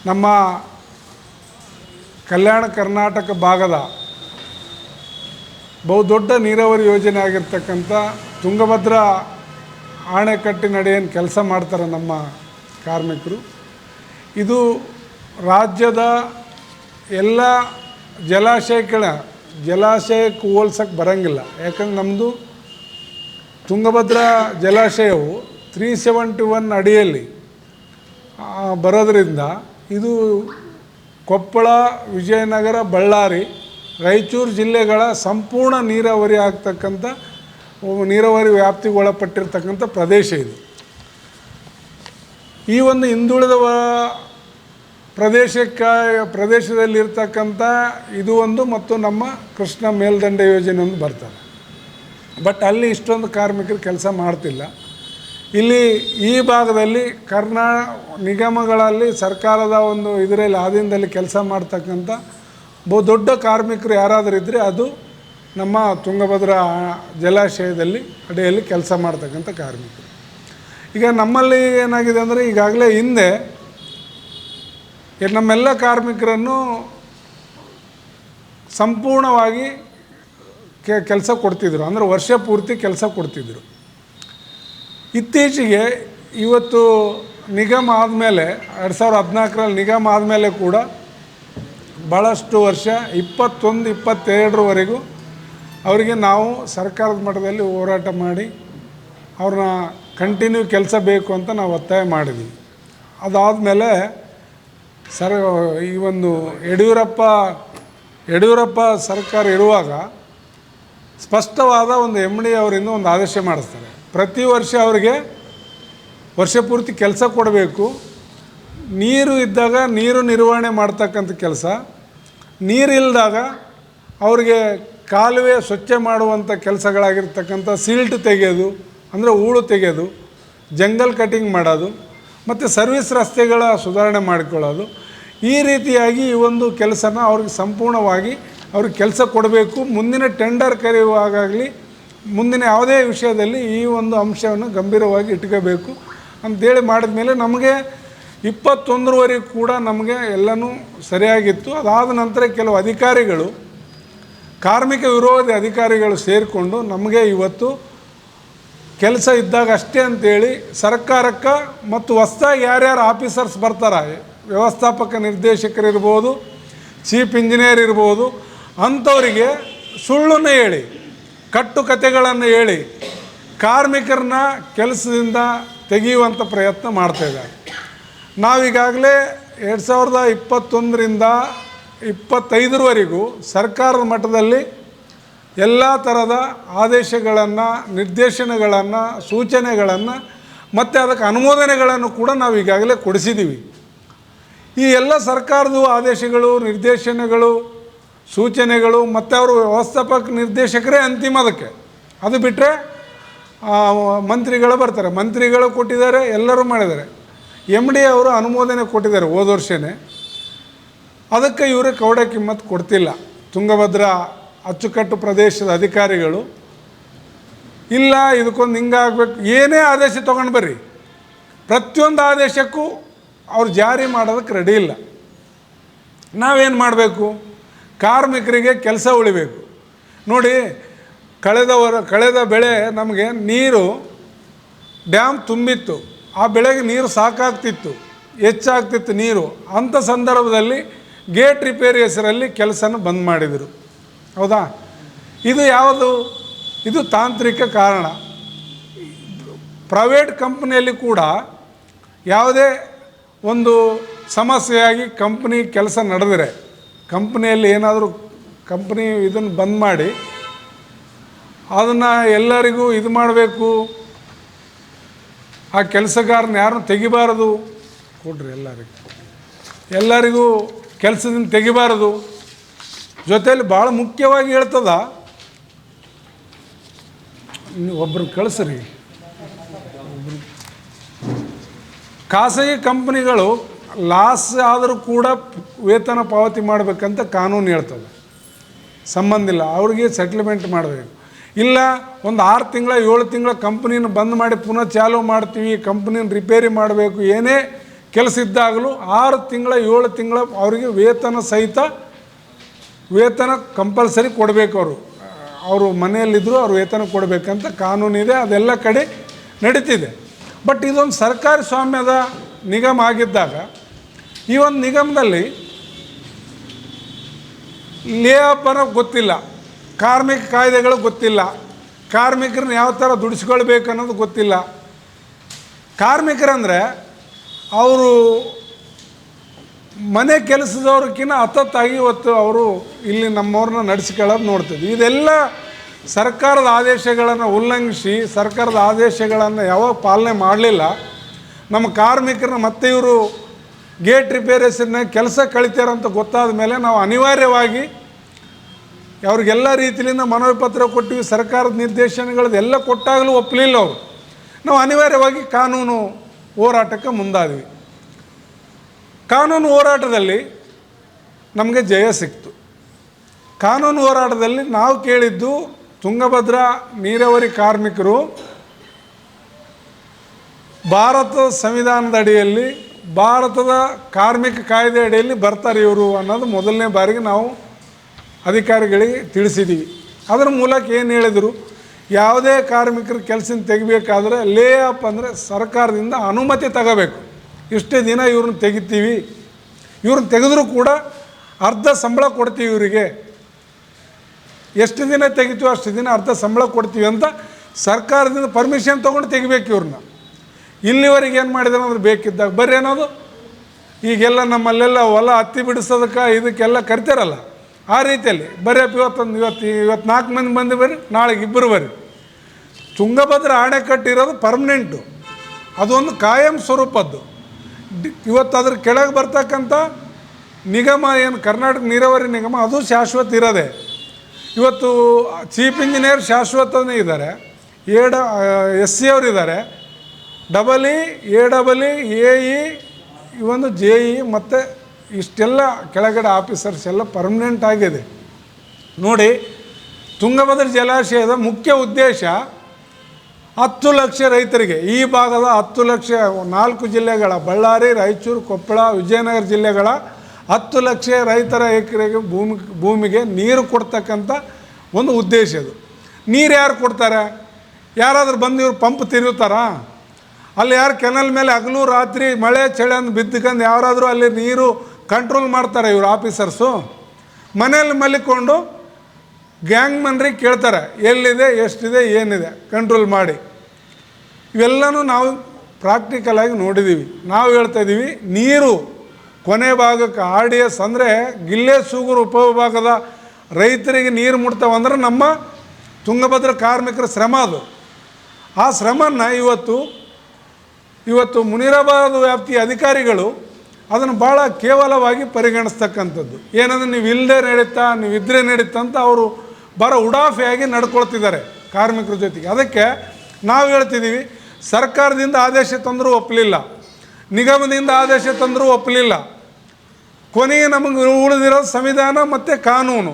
ನಮ್ಮ ಕಲ್ಯಾಣ ಕರ್ನಾಟಕ ಭಾಗದ ಬಹುದೊಡ್ಡ ನೀರಾವರಿ ಯೋಜನೆ ಆಗಿರ್ತಕ್ಕಂಥ ತುಂಗಭದ್ರಾ ಅಣೆಕಟ್ಟಿನಡಿ ಏನು ಕೆಲಸ ಮಾಡ್ತಾರೆ ನಮ್ಮ ಕಾರ್ಮಿಕರು. ಇದು ರಾಜ್ಯದ ಎಲ್ಲ ಜಲಾಶಯಕ್ಕೆ ಹೋಲ್ಸಕ್ಕೆ ಬರೋಂಗಿಲ್ಲ. ಯಾಕಂದ್ರೆ ನಮ್ಮದು ತುಂಗಭದ್ರಾ ಜಲಾಶಯವು 371 ಅಡಿಯಲ್ಲಿ ಬರೋದರಿಂದ ಇದು ಕೊಪ್ಪಳ, ವಿಜಯನಗರ, ಬಳ್ಳಾರಿ, ರಾಯಚೂರು ಜಿಲ್ಲೆಗಳ ಸಂಪೂರ್ಣ ನೀರಾವರಿ ಆಗ್ತಕ್ಕಂಥ ನೀರಾವರಿ ವ್ಯಾಪ್ತಿಗೆ ಒಳಪಟ್ಟಿರ್ತಕ್ಕಂಥ ಪ್ರದೇಶ. ಈ ಒಂದು ಹಿಂದುಳಿದ ಪ್ರದೇಶದಲ್ಲಿರ್ತಕ್ಕಂಥ ಇದು ಒಂದು ಮತ್ತು ನಮ್ಮ ಕೃಷ್ಣ ಮೇಲ್ದಂಡೆ ಯೋಜನೆ ಒಂದು ಬರ್ತದೆ. ಬಟ್ ಅಲ್ಲಿ ಇಷ್ಟೊಂದು ಕಾರ್ಮಿಕರು ಕೆಲಸ ಮಾಡ್ತಿಲ್ಲ. ಇಲ್ಲಿ ಈ ಭಾಗದಲ್ಲಿ ನಿಗಮಗಳಲ್ಲಿ ಸರ್ಕಾರದ ಒಂದು ಇದರಲ್ಲಿ ಆಧೀನದಲ್ಲಿ ಕೆಲಸ ಮಾಡ್ತಕ್ಕಂಥ ಬಹುದೊಡ್ಡ ಕಾರ್ಮಿಕರು ಯಾರಾದರೂ ಇದ್ದರೆ ಅದು ನಮ್ಮ ತುಂಗಭದ್ರಾ ಜಲಾಶಯದಲ್ಲಿ ಅಡಿಯಲ್ಲಿ ಕೆಲಸ ಮಾಡ್ತಕ್ಕಂಥ ಕಾರ್ಮಿಕರು. ಈಗ ನಮ್ಮಲ್ಲಿ ಏನಾಗಿದೆ ಅಂದರೆ ಈಗಾಗಲೇ ಹಿಂದೆ ನಮ್ಮೆಲ್ಲ ಕಾರ್ಮಿಕರನ್ನು ಸಂಪೂರ್ಣವಾಗಿ ಕೆಲಸ ಕೊಡ್ತಿದ್ರು, ಅಂದರೆ ವರ್ಷ ಪೂರ್ತಿ ಕೆಲಸ ಕೊಡ್ತಿದ್ರು. ಇತ್ತೀಚೆಗೆ ಇವತ್ತು ನಿಗಮ ಆದಮೇಲೆ 2014ರಲ್ಲಿ ನಿಗಮ ಆದಮೇಲೆ ಕೂಡ ಭಾಳಷ್ಟು ವರ್ಷ 21-22ರವರೆಗೂ ಅವರಿಗೆ ನಾವು ಸರ್ಕಾರದ ಮಟ್ಟದಲ್ಲಿ ಹೋರಾಟ ಮಾಡಿ ಅವ್ರನ್ನ ಕಂಟಿನ್ಯೂ ಕೆಲಸ ಬೇಕು ಅಂತ ನಾವು ಒತ್ತಾಯ ಮಾಡಿದ್ವಿ. ಅದಾದಮೇಲೆ ಈ ಒಂದು ಯಡಿಯೂರಪ್ಪ ಸರ್ಕಾರ ಇರುವಾಗ ಸ್ಪಷ್ಟವಾದ ಒಂದು MD ಅವರಿಂದ ಒಂದು ಆದೇಶ ಮಾಡಿಸ್ತಾರೆ. ಪ್ರತಿ ವರ್ಷ ಅವರಿಗೆ ವರ್ಷ ಪೂರ್ತಿ ಕೆಲಸ ಕೊಡಬೇಕು. ನೀರು ಇದ್ದಾಗ ನೀರು ನಿರ್ವಹಣೆ ಮಾಡ್ತಕ್ಕಂಥ ಕೆಲಸ, ನೀರಿಲ್ಲದಾಗ ಅವ್ರಿಗೆ ಕಾಲುವೆ ಸ್ವಚ್ಛ ಮಾಡುವಂಥ ಕೆಲಸಗಳಾಗಿರ್ತಕ್ಕಂಥ ಸಿಲ್ಟ್ ತೆಗೆಯೋದು, ಅಂದರೆ ಹೂಳು ತೆಗೆಯೋದು, ಜಂಗಲ್ ಕಟಿಂಗ್ ಮಾಡೋದು ಮತ್ತು ಸರ್ವಿಸ್ ರಸ್ತೆಗಳ ಸುಧಾರಣೆ ಮಾಡಿಕೊಳ್ಳೋದು, ಈ ರೀತಿಯಾಗಿ ಈ ಒಂದು ಕೆಲಸನ ಅವ್ರಿಗೆ ಸಂಪೂರ್ಣವಾಗಿ ಅವ್ರಿಗೆ ಕೆಲಸ ಕೊಡಬೇಕು. ಮುಂದಿನ ಟೆಂಡರ್ ಕರೆಯುವಾಗಲಿ ಮುಂದಿನ ಯಾವುದೇ ವಿಷಯದಲ್ಲಿ ಈ ಒಂದು ಅಂಶವನ್ನು ಗಂಭೀರವಾಗಿ ಇಟ್ಕೋಬೇಕು ಅಂತೇಳಿ ಮಾಡಿದ ಮೇಲೆ ನಮಗೆ 21ರವರೆಗೂ ಕೂಡ ನಮಗೆ ಎಲ್ಲನೂ ಸರಿಯಾಗಿತ್ತು. ಅದಾದ ನಂತರ ಕೆಲವು ಅಧಿಕಾರಿಗಳು, ಕಾರ್ಮಿಕ ವಿರೋಧಿ ಅಧಿಕಾರಿಗಳು ಸೇರಿಕೊಂಡು ನಮಗೆ ಇವತ್ತು ಕೆಲಸ ಇದ್ದಾಗ ಅಷ್ಟೇ ಅಂಥೇಳಿ ಸರ್ಕಾರಕ್ಕೆ ಮತ್ತು ಹೊಸ್ದಾಗಿ ಯಾರ್ಯಾರು ಆಫೀಸರ್ಸ್ ಬರ್ತಾರೆ, ವ್ಯವಸ್ಥಾಪಕ ನಿರ್ದೇಶಕರಿರ್ಬೋದು, ಚೀಫ್ ಇಂಜಿನಿಯರ್ ಇರ್ಬೋದು, ಅಂಥವರಿಗೆ ಸುಳ್ಳನ್ನು ಹೇಳಿ, ಕಟ್ಟುಕತೆಗಳನ್ನು ಹೇಳಿ ಕಾರ್ಮಿಕರನ್ನ ಕೆಲಸದಿಂದ ತೆಗೆಯುವಂಥ ಪ್ರಯತ್ನ ಮಾಡ್ತಾಯಿದ್ದಾರೆ. ನಾವೀಗಾಗಲೇ 2021ರಿಂದ 2025ರವರೆಗೂ ಸರ್ಕಾರದ ಮಟ್ಟದಲ್ಲಿ ಎಲ್ಲ ಥರದ ಆದೇಶಗಳನ್ನು, ನಿರ್ದೇಶನಗಳನ್ನು, ಸೂಚನೆಗಳನ್ನು ಮತ್ತು ಅದಕ್ಕೆ ಅನುಮೋದನೆಗಳನ್ನು ಕೂಡ ನಾವು ಈಗಾಗಲೇ ಕೊಡಿಸಿದ್ದೀವಿ. ಈ ಎಲ್ಲ ಸರ್ಕಾರದ ಆದೇಶಗಳು, ನಿರ್ದೇಶನಗಳು, ಸೂಚನೆಗಳು ಮತ್ತು ಅವರು ವ್ಯವಸ್ಥಾಪಕ ನಿರ್ದೇಶಕರೇ ಅಂತಿಮ. ಅದಕ್ಕೆ ಅದು ಬಿಟ್ಟರೆ ಮಂತ್ರಿಗಳು ಬರ್ತಾರೆ, ಮಂತ್ರಿಗಳು ಕೊಟ್ಟಿದ್ದಾರೆ, ಎಲ್ಲರೂ ಮಾಡಿದ್ದಾರೆ. MD ಅವರು ಅನುಮೋದನೆ ಕೊಟ್ಟಿದ್ದಾರೆ ಹೋದ ವರ್ಷವೇ. ಅದಕ್ಕೆ ಇವರು ಕೌಡೆ ಕಿಮ್ಮತ್ತು ಕೊಡ್ತಿಲ್ಲ. ತುಂಗಭದ್ರಾ ಅಚ್ಚುಕಟ್ಟು ಪ್ರದೇಶದ ಅಧಿಕಾರಿಗಳು ಇಲ್ಲ ಇದಕ್ಕೊಂದು ಹಿಂಗಾಗಬೇಕು, ಏನೇ ಆದೇಶ ತೊಗೊಂಡು ಬರ್ರಿ, ಪ್ರತಿಯೊಂದು ಆದೇಶಕ್ಕೂ ಅವ್ರು ಜಾರಿ ಮಾಡೋದಕ್ಕೆ ರೆಡಿ ಇಲ್ಲ. ನಾವೇನು ಮಾಡಬೇಕು? ಕಾರ್ಮಿಕರಿಗೆ ಕೆಲಸ ಉಳಿಬೇಕು. ನೋಡಿ, ಕಳೆದ ಬೆಳೆ ನಮಗೆ ನೀರು ಡ್ಯಾಮ್ ತುಂಬಿತ್ತು, ಆ ಬೆಳೆಗೆ ನೀರು ಸಾಕಾಗ್ತಿತ್ತು, ಹೆಚ್ಚಾಗ್ತಿತ್ತು ನೀರು. ಅಂಥ ಸಂದರ್ಭದಲ್ಲಿ ಗೇಟ್ ರಿಪೇರಿ ಹೆಸರಲ್ಲಿ ಕೆಲಸನ ಬಂದ್ ಮಾಡಿದರು. ಹೌದಾ? ಇದು ಯಾವುದು? ಇದು ತಾಂತ್ರಿಕ ಕಾರಣ. ಪ್ರೈವೇಟ್ ಕಂಪ್ನಿಯಲ್ಲಿ ಕೂಡ ಯಾವುದೇ ಒಂದು ಸಮಸ್ಯೆಯಾಗಿ ಕಂಪ್ನಿ ಕೆಲಸ ನಡೆದರೆ, ಕಂಪ್ನಿಯಲ್ಲಿ ಏನಾದರೂ ಕಂಪ್ನಿ ಇದನ್ನು ಬಂದ್ ಮಾಡಿ ಅದನ್ನು ಎಲ್ಲರಿಗೂ ಇದು ಮಾಡಬೇಕು, ಆ ಕೆಲಸಗಾರನ ಯಾರನ್ನು ತೆಗಿಬಾರದು, ಕೊಡ್ರಿ ಎಲ್ಲರಿಗೂ ಕೆಲಸದಿಂದ ತೆಗಿಬಾರದು. ಜೊತೆಯಲ್ಲಿ ಭಾಳ ಮುಖ್ಯವಾಗಿ ಹೇಳ್ತದ, ಒಬ್ಬರು ಕಳಿಸ್ರಿ, ಖಾಸಗಿ ಕಂಪ್ನಿಗಳು ಲಾಸ್ ಆದರೂ ಕೂಡ ವೇತನ ಪಾವತಿ ಮಾಡಬೇಕಂತ ಕಾನೂನು ಹೇಳ್ತದೆ. ಸಂಬಂಧ ಇಲ್ಲ, ಅವ್ರಿಗೆ ಸೆಟ್ಲ್ಮೆಂಟ್ ಮಾಡಬೇಕು. ಇಲ್ಲ ಒಂದು 6 ತಿಂಗಳ 7 ತಿಂಗಳ ಕಂಪ್ನಿನ ಬಂದ್ ಮಾಡಿ ಪುನಃ ಚಾಲೂ ಮಾಡ್ತೀವಿ, ಕಂಪ್ನಿನ ರಿಪೇರಿ ಮಾಡಬೇಕು, ಏನೇ ಕೆಲಸ ಇದ್ದಾಗಲೂ 6 ತಿಂಗಳ 7 ತಿಂಗಳ ಅವರಿಗೆ ವೇತನ ಸಹಿತ ವೇತನ ಕಂಪಲ್ಸರಿ ಕೊಡಬೇಕು. ಅವರು ಮನೆಯಲ್ಲಿದ್ದರೂ ಅವ್ರು ವೇತನ ಕೊಡಬೇಕಂತ ಕಾನೂನಿದೆ, ಅದೆಲ್ಲ ಕಡೆ ನಡೀತಿದೆ. ಬಟ್ ಇದೊಂದು ಸರ್ಕಾರಿ ಸ್ವಾಮ್ಯದ ನಿಗಮ ಆಗಿದ್ದಾಗ ಈ ಒಂದು ನಿಗಮದಲ್ಲಿ ಲೇ ಆಫ್ ಅನ್ನೋ ಗೊತ್ತಿಲ್ಲ, ಕಾರ್ಮಿಕ ಕಾಯ್ದೆಗಳು ಗೊತ್ತಿಲ್ಲ, ಕಾರ್ಮಿಕರನ್ನ ಯಾವ ಥರ ದುಡಿಸ್ಕೊಳ್ಬೇಕು ಅನ್ನೋದು ಗೊತ್ತಿಲ್ಲ. ಕಾರ್ಮಿಕರಂದರೆ ಅವರು ಮನೆ ಕೆಲಸದವ್ರಕ್ಕಿಂತ ಹತ್ತತ್ತಾಗಿ ಇವತ್ತು ಅವರು ಇಲ್ಲಿ ನಮ್ಮವ್ರನ್ನ ನಡೆಸ್ಕೊಳ್ಳೋದು ನೋಡ್ತೀವಿ. ಇದೆಲ್ಲ ಸರ್ಕಾರದ ಆದೇಶಗಳನ್ನು ಉಲ್ಲಂಘಿಸಿ ಸರ್ಕಾರದ ಆದೇಶಗಳನ್ನು ಯಾವಾಗ ಪಾಲನೆ ಮಾಡಲಿಲ್ಲ, ನಮ್ಮ ಕಾರ್ಮಿಕರನ್ನ ಮತ್ತೆ ಇವರು ಗೇಟ್ ರಿಪೇರಿಯರ್ಸನ್ನ ಕೆಲಸ ಕಳಿತಾರಂತ ಗೊತ್ತಾದ ಮೇಲೆ ನಾವು ಅನಿವಾರ್ಯವಾಗಿ ಅವ್ರಿಗೆಲ್ಲ ರೀತಿಯಿಂದ ಮನವಿ ಪತ್ರ ಕೊಟ್ಟಿವಿ. ಸರ್ಕಾರದ ನಿರ್ದೇಶನಗಳದೆಲ್ಲ ಕೊಟ್ಟಾಗಲೂ ಒಪ್ಪಲಿಲ್ಲ ಅವರು. ನಾವು ಅನಿವಾರ್ಯವಾಗಿ ಕಾನೂನು ಹೋರಾಟಕ್ಕೆ ಮುಂದಾದ್ವಿ. ಕಾನೂನು ಹೋರಾಟದಲ್ಲಿ ನಮಗೆ ಜಯ ಸಿಕ್ತು. ಕಾನೂನು ಹೋರಾಟದಲ್ಲಿ ನಾವು ಕೇಳಿದ್ದು ತುಂಗಭದ್ರಾ ನೀರಾವರಿ ಕಾರ್ಮಿಕರು ಭಾರತದ ಸಂವಿಧಾನದ ಅಡಿಯಲ್ಲಿ ಭಾರತದ ಕಾರ್ಮಿಕ ಕಾಯ್ದೆ ಅಡಿಯಲ್ಲಿ ಬರ್ತಾರೆ ಇವರು ಅನ್ನೋದು ಮೊದಲನೇ ಬಾರಿಗೆ ನಾವು ಅಧಿಕಾರಿಗಳಿಗೆ ತಿಳಿಸಿದ್ದೀವಿ. ಅದರ ಮೂಲಕ ಏನು ಹೇಳಿದರು, ಯಾವುದೇ ಕಾರ್ಮಿಕರ ಕೆಲಸನ ತೆಗಿಬೇಕಾದ್ರೆ ಲೇ ಆಫ್ ಅಂದರೆ ಸರ್ಕಾರದಿಂದ ಅನುಮತಿ ತಗೋಬೇಕು. ಇಷ್ಟೇ ದಿನ ಇವ್ರನ್ನ ತೆಗಿತೀವಿ, ಇವ್ರನ್ನ ತೆಗೆದರೂ ಕೂಡ ಅರ್ಧ ಸಂಬಳ ಕೊಡ್ತೀವಿ, ಇವರಿಗೆ ಎಷ್ಟು ದಿನ ತೆಗಿತೀವಿ ಅಷ್ಟು ದಿನ ಅರ್ಧ ಸಂಬಳ ಕೊಡ್ತೀವಿ ಅಂತ ಸರ್ಕಾರದಿಂದ ಪರ್ಮಿಷನ್ ತೊಗೊಂಡು ತೆಗಿಬೇಕು ಇವ್ರನ್ನ. ಇಲ್ಲಿವರೆಗೆ ಏನು ಮಾಡಿದಾರೆ ಅಂದ್ರೆ ಬೇಕಿದ್ದಾಗ ಬರ್ರಿ ಅನ್ನೋದು. ಈಗೆಲ್ಲ ನಮ್ಮಲ್ಲೆಲ್ಲ ಹೊಲ ಹತ್ತಿ ಬಿಡಿಸೋದಕ್ಕೆ ಇದಕ್ಕೆಲ್ಲ ಕರಿತಾರಲ್ಲ, ಆ ರೀತಿಯಲ್ಲಿ ಬರ್ರಿಯಪ್ಪ ಇವತ್ತು 4 ಮಂದಿ ಬಂದು ಬರ್ರಿ, ನಾಳೆಗೆ 2 ಬರ್ರಿ. ತುಂಗಭದ್ರಾ ಅಣೆಕಟ್ಟು ಇರೋದು ಪರ್ಮನೆಂಟು, ಅದೊಂದು ಕಾಯಂ ಸ್ವರೂಪದ್ದು. ಇವತ್ತು ಅದ್ರ ಕೆಳಗೆ ಬರ್ತಕ್ಕಂಥ ನಿಗಮ ಏನು ಕರ್ನಾಟಕ ನೀರಾವರಿ ನಿಗಮ ಅದು ಶಾಶ್ವತ ಇರೋದೆ. ಇವತ್ತು ಚೀಫ್ ಇಂಜಿನಿಯರ್ ಶಾಶ್ವತನೇ ಇದ್ದಾರೆ, SC ಅವರು ಇದ್ದಾರೆ, AEE ಇವೊಂದು JE ಮತ್ತು ಇಷ್ಟೆಲ್ಲ ಕೆಳಗಡೆ ಆಫೀಸರ್ಸ್ ಎಲ್ಲ ಪರ್ಮನೆಂಟ್ ಆಗಿದೆ. ನೋಡಿ, ತುಂಗಭದ್ರಾ ಜಲಾಶಯದ ಮುಖ್ಯ ಉದ್ದೇಶ 10 ಲಕ್ಷ ರೈತರಿಗೆ, ಈ ಭಾಗದ 10 ಲಕ್ಷ 4 ಜಿಲ್ಲೆಗಳ ಬಳ್ಳಾರಿ, ರಾಯಚೂರು, ಕೊಪ್ಪಳ, ವಿಜಯನಗರ ಜಿಲ್ಲೆಗಳ 10 ಲಕ್ಷ ರೈತರ ಎಕರೆಗೆ ಭೂಮಿಗೆ ನೀರು ಕೊಡ್ತಕ್ಕಂಥ ಒಂದು ಉದ್ದೇಶ ಇದು. ನೀರು ಯಾರು ಕೊಡ್ತಾರೆ? ಯಾರಾದರೂ ಬಂದು ಇವ್ರು ಪಂಪ್ ತಿರುತ್ತಾರಾ? ಅಲ್ಲಿ ಯಾರು ಕೆನಲ್ ಮೇಲೆ ಹಗಲು ರಾತ್ರಿ ಮಳೆ ಚಳಿ ಅಂದು ಬಿದ್ದಕಂದು ಯಾರಾದರೂ ಅಲ್ಲಿ ನೀರು ಕಂಟ್ರೋಲ್ ಮಾಡ್ತಾರೆ ಇವರು ಆಫೀಸರ್ಸು? ಮನೇಲಿ ಮಲಿಕೊಂಡು ಗ್ಯಾಂಗ್ ಮನ್ರಿಗೆ ಕೇಳ್ತಾರೆ ಎಲ್ಲಿದೆ, ಎಷ್ಟಿದೆ, ಏನಿದೆ ಕಂಟ್ರೋಲ್ ಮಾಡಿ. ಇವೆಲ್ಲನೂ ನಾವು ಪ್ರಾಕ್ಟಿಕಲಾಗಿ ನೋಡಿದ್ದೀವಿ. ನಾವು ಹೇಳ್ತಾಯಿದ್ದೀವಿ, ನೀರು ಕೊನೆ ಭಾಗಕ್ಕೆ RDS ಅಂದರೆ ಗಿಲ್ಲೆ ಸೂಗೂರು ಉಪವಿಭಾಗದ ರೈತರಿಗೆ ನೀರು ಮುಟ್ತಾವಂದ್ರೆ ನಮ್ಮ ತುಂಗಭದ್ರಾ ಕಾರ್ಮಿಕರ ಶ್ರಮ ಅದು. ಆ ಶ್ರಮನ ಇವತ್ತು ಮುನಿರಾಬಾದ್ ವ್ಯಾಪ್ತಿಯ ಅಧಿಕಾರಿಗಳು ಅದನ್ನು ಭಾಳ ಕೇವಲವಾಗಿ ಪರಿಗಣಿಸ್ತಕ್ಕಂಥದ್ದು. ಏನಂದರೆ ನೀವು ಇಲ್ಲದೆ ನಡೀತಾ, ನೀವು ಇದ್ದರೆ ನಡೀತಾ ಅಂತ ಅವರು ಭಾಳ ಉಡಾಫೆಯಾಗಿ ನಡ್ಕೊಳ್ತಿದ್ದಾರೆ ಕಾರ್ಮಿಕರ ಜೊತೆಗೆ. ಅದಕ್ಕೆ ನಾವು ಹೇಳ್ತಿದ್ದೀವಿ, ಸರ್ಕಾರದಿಂದ ಆದೇಶ ತಂದರೂ ಒಪ್ಪಲಿಲ್ಲ, ನಿಗಮದಿಂದ ಆದೇಶ ತಂದರೂ ಒಪ್ಪಲಿಲ್ಲ, ಕೊನೆಗೆ ನಮಗೆ ಉಳಿದಿರೋ ಸಂವಿಧಾನ ಮತ್ತು ಕಾನೂನು,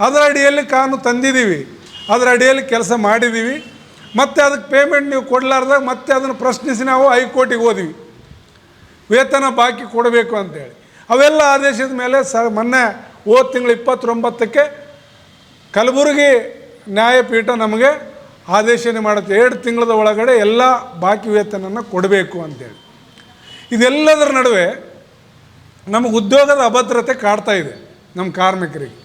ಅದರ ಅಡಿಯಲ್ಲಿ ಕಾನೂನು ತಂದಿದ್ದೀವಿ, ಅದರ ಅಡಿಯಲ್ಲಿ ಕೆಲಸ ಮಾಡಿದ್ದೀವಿ. ಮತ್ತು ಅದಕ್ಕೆ ಪೇಮೆಂಟ್ ನೀವು ಕೊಡಲಾರ್ದಾಗ ಮತ್ತೆ ಅದನ್ನು ಪ್ರಶ್ನಿಸಿ ನಾವು ಹೈಕೋರ್ಟಿಗೆ ಹೋದ್ವಿ, ವೇತನ ಬಾಕಿ ಕೊಡಬೇಕು ಅಂತೇಳಿ. ಅವೆಲ್ಲ ಆದೇಶದ ಮೇಲೆ ಮೊನ್ನೆ ಹೋದ ತಿಂಗಳು 29ಕ್ಕೆ ಕಲಬುರಗಿ ನ್ಯಾಯಪೀಠ ನಮಗೆ ಆದೇಶನೇ ಮಾಡುತ್ತೆ, 2 ತಿಂಗಳ ಒಳಗಡೆ ಎಲ್ಲ ಬಾಕಿ ವೇತನನ್ನು ಕೊಡಬೇಕು ಅಂತೇಳಿ. ಇದೆಲ್ಲದರ ನಡುವೆ ನಮಗೆ ಉದ್ಯೋಗದ ಅಭದ್ರತೆ ಕಾಡ್ತಾ ಇದೆ ನಮ್ಮ ಕಾರ್ಮಿಕರಿಗೆ.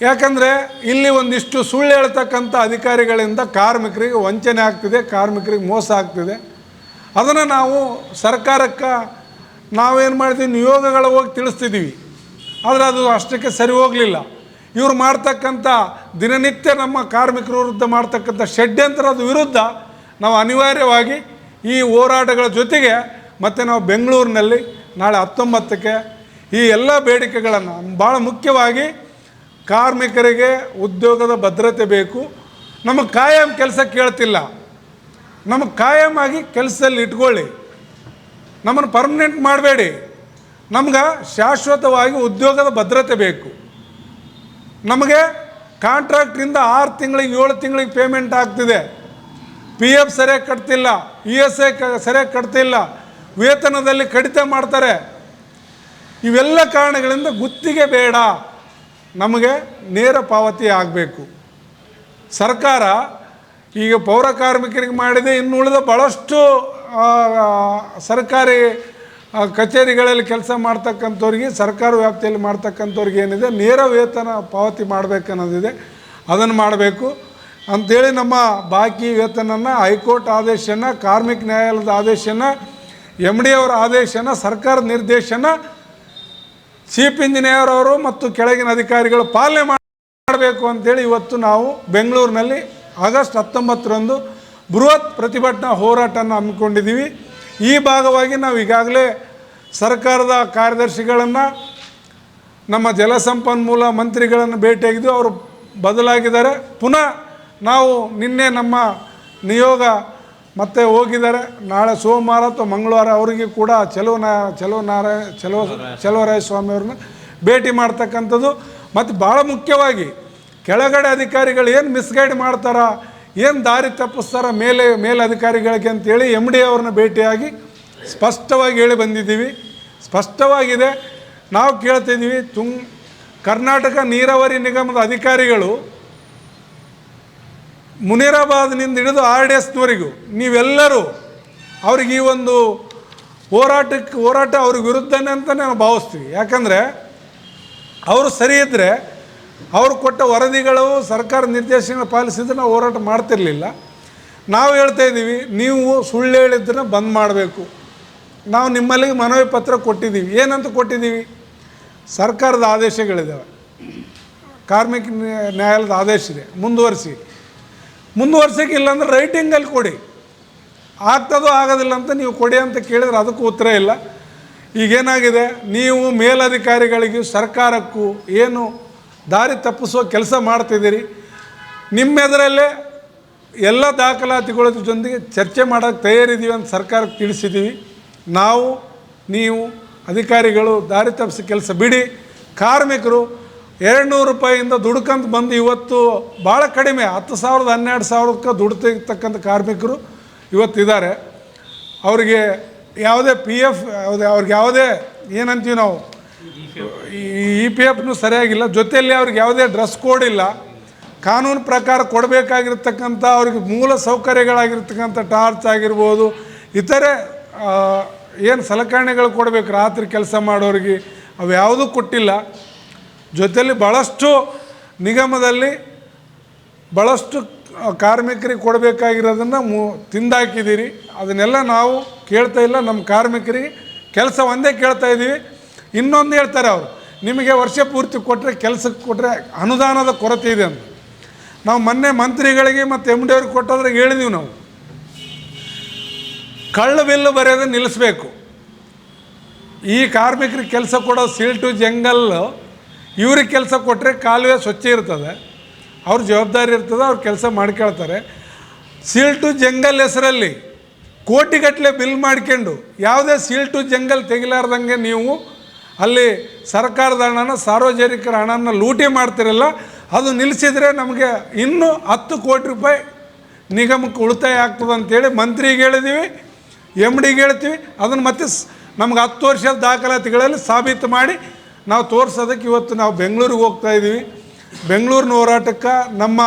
ಯಾಕಂದರೆ ಇಲ್ಲಿ ಒಂದಿಷ್ಟು ಸುಳ್ಳು ಹೇಳ್ತಕ್ಕಂಥ ಅಧಿಕಾರಿಗಳಿಂದ ಕಾರ್ಮಿಕರಿಗೆ ವಂಚನೆ ಆಗ್ತಿದೆ, ಕಾರ್ಮಿಕರಿಗೆ ಮೋಸ ಆಗ್ತಿದೆ. ಅದನ್ನು ನಾವು ಸರ್ಕಾರಕ್ಕೆ ನಾವೇನು ಮಾಡ್ತೀವಿ, ನಿಯೋಗಗಳು ಹೋಗಿ ತಿಳಿಸ್ತಿದ್ದೀವಿ, ಆದರೆ ಅದು ಅಷ್ಟಕ್ಕೆ ಸರಿ ಹೋಗಲಿಲ್ಲ. ಇವರು ಮಾಡ್ತಕ್ಕಂಥ ದಿನನಿತ್ಯ ನಮ್ಮ ಕಾರ್ಮಿಕರ ವಿರುದ್ಧ ಮಾಡ್ತಕ್ಕಂಥ ಷಡ್ಯಂತ್ರದ ವಿರುದ್ಧ ನಾವು ಅನಿವಾರ್ಯವಾಗಿ ಈ ಹೋರಾಟಗಳ ಜೊತೆಗೆ ಮತ್ತು ನಾವು ಬೆಂಗಳೂರಿನಲ್ಲಿ ನಾಳೆ 19ಕ್ಕೆ ಈ ಎಲ್ಲ ಬೇಡಿಕೆಗಳನ್ನು, ಭಾಳ ಮುಖ್ಯವಾಗಿ ಕಾರ್ಮಿಕರಿಗೆ ಉದ್ಯೋಗದ ಭದ್ರತೆ ಬೇಕು. ನಮಗೆ ಕಾಯಂ ಕೆಲಸ ಕೇಳ್ತಿಲ್ಲ, ನಮಗೆ ಕಾಯಂ ಆಗಿ ಕೆಲಸದಲ್ಲಿ ಇಟ್ಕೊಳ್ಳಿ, ನಮ್ಮನ್ನು ಪರ್ಮನೆಂಟ್ ಮಾಡಬೇಡಿ. ನಮ್ಗೆ ಶಾಶ್ವತವಾಗಿ ಉದ್ಯೋಗದ ಭದ್ರತೆ ಬೇಕು. ನಮಗೆ ಕಾಂಟ್ರಾಕ್ಟ್ರಿಂದ 6 ತಿಂಗಳಿಗೆ 7 ತಿಂಗಳಿಗೆ ಪೇಮೆಂಟ್ ಆಗ್ತಿದೆ, PF ಸರಿಯಾಗಿ ಕಟ್ತಿಲ್ಲ, ESI ಸರಿಯಾಗಿ ಕಟ್ತಿಲ್ಲ, ವೇತನದಲ್ಲಿ ಕಡಿತ ಮಾಡ್ತಾರೆ. ಇವೆಲ್ಲ ಕಾರಣಗಳಿಂದ ಗುತ್ತಿಗೆ ಬೇಡ, ನಮಗೆ ನೇರ ಪಾವತಿ ಆಗಬೇಕು. ಸರ್ಕಾರ ಈಗ ಪೌರ ಕಾರ್ಮಿಕರಿಗೆ ಮಾಡಿದೆ, ಇನ್ನು ಉಳಿದ ಭಾಳಷ್ಟು ಸರ್ಕಾರಿ ಕಚೇರಿಗಳಲ್ಲಿ ಕೆಲಸ ಮಾಡ್ತಕ್ಕಂಥವ್ರಿಗೆ, ಸರ್ಕಾರ ವ್ಯಾಪ್ತಿಯಲ್ಲಿ ಮಾಡ್ತಕ್ಕಂಥವ್ರಿಗೆ ಏನಿದೆ ನೇರ ವೇತನ ಪಾವತಿ ಮಾಡಬೇಕನ್ನೋದಿದೆ, ಅದನ್ನು ಮಾಡಬೇಕು ಅಂಥೇಳಿ ನಮ್ಮ ಬಾಕಿ ವೇತನನ್ನು ಹೈಕೋರ್ಟ್ ಆದೇಶನ, ಕಾರ್ಮಿಕ ನ್ಯಾಯಾಲಯದ ಆದೇಶನ, MD ಅವರ ಆದೇಶನ, ಸರ್ಕಾರದ ನಿರ್ದೇಶನ ಚೀಫ್ ಇಂಜಿನಿಯರ್ ಅವರು ಮತ್ತು ಕೆಳಗಿನ ಅಧಿಕಾರಿಗಳು ಪಾಲನೆ ಮಾಡಬೇಕು ಅಂತೇಳಿ ಇವತ್ತು ನಾವು ಬೆಂಗಳೂರಿನಲ್ಲಿ ಆಗಸ್ಟ್ 19ರಂದು ಬೃಹತ್ ಪ್ರತಿಭಟನಾ ಹೋರಾಟವನ್ನು ಹಮ್ಮಿಕೊಂಡಿದ್ದೀವಿ. ಈ ಭಾಗವಾಗಿ ನಾವು ಈಗಾಗಲೇ ಸರ್ಕಾರದ ಕಾರ್ಯದರ್ಶಿಗಳನ್ನು, ನಮ್ಮ ಜಲಸಂಪನ್ಮೂಲ ಮಂತ್ರಿಗಳನ್ನು ಭೇಟಿಯಾಗಿದ್ದು, ಅವರು ಬದಲಾಗಿದ್ದಾರೆ. ಪುನಃ ನಾವು ನಿನ್ನೆ ನಮ್ಮ ನಿಯೋಗ ಮತ್ತೆ ಹೋಗಿದ್ದಾರೆ. ನಾಳೆ ಸೋಮವಾರ ಅಥವಾ ಮಂಗಳವಾರ ಅವರಿಗೆ ಕೂಡ ಚಲುವರಾಯ ಸ್ವಾಮಿ ಅವ್ರನ್ನ ಭೇಟಿ ಮಾಡ್ತಕ್ಕಂಥದ್ದು. ಮತ್ತು ಭಾಳ ಮುಖ್ಯವಾಗಿ ಕೆಳಗಡೆ ಅಧಿಕಾರಿಗಳು ಏನು ಮಿಸ್ಗೈಡ್ ಮಾಡ್ತಾರ, ಏನು ದಾರಿ ತಪ್ಪಿಸ್ತಾರ ಮೇಲೆ ಅಧಿಕಾರಿಗಳಿಗೆ ಅಂತೇಳಿ MD ಅವ್ರನ್ನ ಭೇಟಿಯಾಗಿ ಸ್ಪಷ್ಟವಾಗಿ ಹೇಳಿ ಬಂದಿದ್ದೀವಿ. ಸ್ಪಷ್ಟವಾಗಿದೆ. ನಾವು ಕೇಳ್ತಿದ್ದೀವಿ, ಕರ್ನಾಟಕ ನೀರಾವರಿ ನಿಗಮದ ಅಧಿಕಾರಿಗಳು ಮುನಿರಾಬಾದ್ನಿಂದ ಹಿಡಿದು RDSನವರೆಗೂ ನೀವೆಲ್ಲರೂ ಅವ್ರಿಗೆ ಈ ಒಂದು ಹೋರಾಟ ಅವ್ರ ವಿರುದ್ಧನೇ ಅಂತ ನಾವು ಭಾವಿಸ್ತೀವಿ. ಯಾಕಂದರೆ ಅವರು ಸರಿ ಇದ್ದರೆ, ಅವರು ಕೊಟ್ಟ ವರದಿಗಳು ಸರ್ಕಾರ ನಿರ್ದೇಶನ ಪಾಲಿಸಿದ್ರೆ ನಾವು ಹೋರಾಟ ಮಾಡ್ತಿರಲಿಲ್ಲ. ನಾವು ಹೇಳ್ತಾಯಿದ್ದೀವಿ, ನೀವು ಸುಳ್ಳು ಹೇಳಿದ್ದನ್ನು ಬಂದ್ ಮಾಡಬೇಕು. ನಾವು ನಿಮ್ಮಲ್ಲಿ ಮನವಿ ಪತ್ರ ಕೊಟ್ಟಿದ್ದೀವಿ. ಏನಂತ ಕೊಟ್ಟಿದ್ದೀವಿ? ಸರ್ಕಾರದ ಆದೇಶಗಳಿದ್ದಾವೆ, ಕಾರ್ಮಿಕ ನ್ಯಾಯಾಲಯದ ಆದೇಶ ಇದೆ, ಮುಂದುವರ್ಸಕ್ಕೆ ಇಲ್ಲಾಂದ್ರೆ ರೈಟಿಂಗಲ್ಲಿ ಕೊಡಿ, ಆಗ್ತದೋ ಆಗೋದಿಲ್ಲ ಅಂತ ನೀವು ಕೊಡಿ ಅಂತ ಕೇಳಿದ್ರೆ ಅದಕ್ಕೂ ಉತ್ತರ ಇಲ್ಲ. ಈಗೇನಾಗಿದೆ, ನೀವು ಮೇಲಧಿಕಾರಿಗಳಿಗೂ ಸರ್ಕಾರಕ್ಕೂ ಏನು ದಾರಿ ತಪ್ಪಿಸೋ ಕೆಲಸ ಮಾಡ್ತಿದ್ದೀರಿ. ನಿಮ್ಮೆದುರಲ್ಲೇ ಎಲ್ಲ ದಾಖಲಾತಿಗಳ ಜೊತೆಗೆ ಚರ್ಚೆ ಮಾಡೋಕ್ಕೆ ತಯಾರಿದ್ದೀವಿ ಅಂತ ಸರ್ಕಾರಕ್ಕೆ ತಿಳಿಸಿದ್ದೀವಿ. ನೀವು ಅಧಿಕಾರಿಗಳು ದಾರಿ ತಪ್ಪಿಸೋ ಕೆಲಸ ಬಿಡಿ. ಕಾರ್ಮಿಕರು 200 ರೂಪಾಯಿಯಿಂದ ದುಡ್ಕಂತ ಬಂದು ಇವತ್ತು ಭಾಳ ಕಡಿಮೆ 10,000 12,000ಕ್ಕೆ ದುಡ್ತಿರ್ತಕ್ಕಂಥ ಕಾರ್ಮಿಕರು ಇವತ್ತಿದ್ದಾರೆ. ಅವರಿಗೆ ಯಾವುದೇ PF ಅವ್ರಿಗೆ ಯಾವುದೇ ಏನಂತೀವಿ ನಾವು EPFನೂ ಸರಿಯಾಗಿಲ್ಲ, ಜೊತೆಯಲ್ಲಿ ಅವ್ರಿಗೆ ಯಾವುದೇ ಡ್ರೆಸ್ ಕೋಡ್ ಇಲ್ಲ. ಕಾನೂನು ಪ್ರಕಾರ ಕೊಡಬೇಕಾಗಿರ್ತಕ್ಕಂಥ ಅವ್ರಿಗೆ ಮೂಲ ಸೌಕರ್ಯಗಳಾಗಿರ್ತಕ್ಕಂಥ ಟಾರ್ಚ್ ಆಗಿರ್ಬೋದು, ಇತರೆ ಏನು ಸಲಕರಣೆಗಳು ಕೊಡಬೇಕು ರಾತ್ರಿ ಕೆಲಸ ಮಾಡೋರಿಗೆ, ಅವು ಯಾವುದೂ ಕೊಟ್ಟಿಲ್ಲ. ಜೊತೆಯಲ್ಲಿ ಭಾಳಷ್ಟು ನಿಗಮದಲ್ಲಿ ಭಾಳಷ್ಟು ಕಾರ್ಮಿಕರಿಗೆ ಕೊಡಬೇಕಾಗಿರೋದನ್ನು ತಿಂದಾಕಿದ್ದೀರಿ. ಅದನ್ನೆಲ್ಲ ನಾವು ಕೇಳ್ತಾ ಇಲ್ಲ. ನಮ್ಮ ಕಾರ್ಮಿಕರಿಗೆ ಕೆಲಸ ಒಂದೇ ಕೇಳ್ತಾ ಇದ್ದೀವಿ. ಇನ್ನೊಂದು ಹೇಳ್ತಾರೆ ಅವರು, ನಿಮಗೆ ವರ್ಷ ಪೂರ್ತಿ ಕೊಟ್ಟರೆ, ಕೆಲಸಕ್ಕೆ ಕೊಟ್ಟರೆ ಅನುದಾನದ ಕೊರತೆ ಇದೆ ಅಂತ. ನಾವು ಮೊನ್ನೆ ಮಂತ್ರಿಗಳಿಗೆ ಮತ್ತು MD ಅವ್ರಿಗೆ ಕೊಟ್ಟೋದ್ರೆ ಹೇಳಿದ್ದೀವಿ, ನಾವು ಕಳ್ಳ ಬಿಲ್ಲು ಬರೆಯೋದನ್ನು ನಿಲ್ಲಿಸಬೇಕು. ಈ ಕಾರ್ಮಿಕರಿಗೆ ಕೆಲಸ ಕೊಡೋ ಸೀಲ್ ಟು ಜಂಗಲ್, ಇವ್ರಿಗೆ ಕೆಲಸ ಕೊಟ್ಟರೆ ಕಾಲುವೆ ಸ್ವಚ್ಛ ಇರ್ತದೆ, ಅವ್ರ ಜವಾಬ್ದಾರಿ ಇರ್ತದೆ, ಅವ್ರು ಕೆಲಸ ಮಾಡ್ಕೊಳ್ತಾರೆ. ಸೀಲ್ ಟು ಜಂಗಲ್ ಹೆಸರಲ್ಲಿ ಕೋಟಿಗಟ್ಟಲೆ ಬಿಲ್ ಮಾಡ್ಕೊಂಡು ಯಾವುದೇ ಸೀಲ್ ಟು ಜಂಗಲ್ ತೆಗಿಲಾರ್ದಂಗೆ ನೀವು ಅಲ್ಲಿ ಸರ್ಕಾರದ ಹಣನ, ಸಾರ್ವಜನಿಕರ ಹಣನ ಲೂಟಿ ಮಾಡ್ತಿರಲ್ಲ, ಅದು ನಿಲ್ಲಿಸಿದರೆ ನಮಗೆ ಇನ್ನೂ 10 ಕೋಟಿ ರೂಪಾಯಿ ನಿಗಮಕ್ಕೆ ಉಳಿತಾಯ ಆಗ್ತದೆ ಅಂತೇಳಿ ಮಂತ್ರಿಗೆ ಹೇಳಿದ್ದೀವಿ, MDಗೆ ಹೇಳ್ತೀವಿ. ಅದನ್ನು ಮತ್ತೆ ನಮ್ಗೆ 10 ವರ್ಷದ ದಾಖಲಾತಿಗಳಲ್ಲಿ ಸಾಬೀತು ಮಾಡಿ ನಾವು ತೋರಿಸೋದಕ್ಕೆ ಇವತ್ತು ನಾವು ಬೆಂಗಳೂರಿಗೆ ಹೋಗ್ತಾಯಿದ್ದೀವಿ. ಬೆಂಗಳೂರಿನ ಹೋರಾಟಕ್ಕೆ ನಮ್ಮ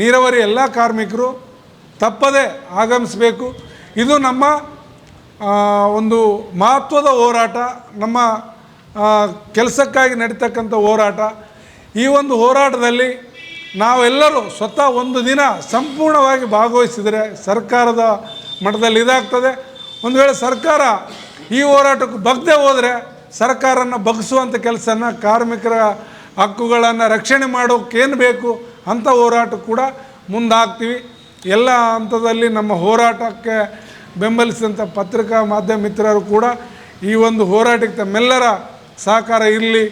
ನೀರಾವರಿ ಎಲ್ಲ ಕಾರ್ಮಿಕರು ತಪ್ಪದೇ ಆಗಮಿಸಬೇಕು. ಇದು ನಮ್ಮ ಒಂದು ಮಹತ್ವದ ಹೋರಾಟ, ನಮ್ಮ ಕೆಲಸಕ್ಕಾಗಿ ನಡೀತಕ್ಕಂಥ ಹೋರಾಟ. ಈ ಒಂದು ಹೋರಾಟದಲ್ಲಿ ನಾವೆಲ್ಲರೂ ಸ್ವತಃ ಒಂದು ದಿನ ಸಂಪೂರ್ಣವಾಗಿ ಭಾಗವಹಿಸಿದರೆ ಸರ್ಕಾರದ ಮಟ್ಟದಲ್ಲಿ ಇದಾಗ್ತದೆ. ಒಂದು ವೇಳೆ ಸರ್ಕಾರ ಈ ಹೋರಾಟಕ್ಕೆ ಬಗ್ಗದೆ ಹೋದರೆ ಸರ್ಕಾರನ ಬಗ್ಗಿಸುವಂಥ ಕೆಲಸನ, ಕಾರ್ಮಿಕರ ಹಕ್ಕುಗಳನ್ನು ರಕ್ಷಣೆ ಮಾಡೋಕ್ಕೇನು ಬೇಕು ಅಂಥ ಹೋರಾಟ ಕೂಡ ಮುಂದಾಗ್ತೀವಿ. ಎಲ್ಲ ಹಂತದಲ್ಲಿ ನಮ್ಮ ಹೋರಾಟಕ್ಕೆ ಬೆಂಬಲಿಸಿದಂಥ ಪತ್ರಿಕಾ ಮಾಧ್ಯಮ ಮಿತ್ರರು ಕೂಡ ಈ ಒಂದು ಹೋರಾಟಕ್ಕೆ ತಮ್ಮೆಲ್ಲರ ಸಹಕಾರ ಇರಲಿ.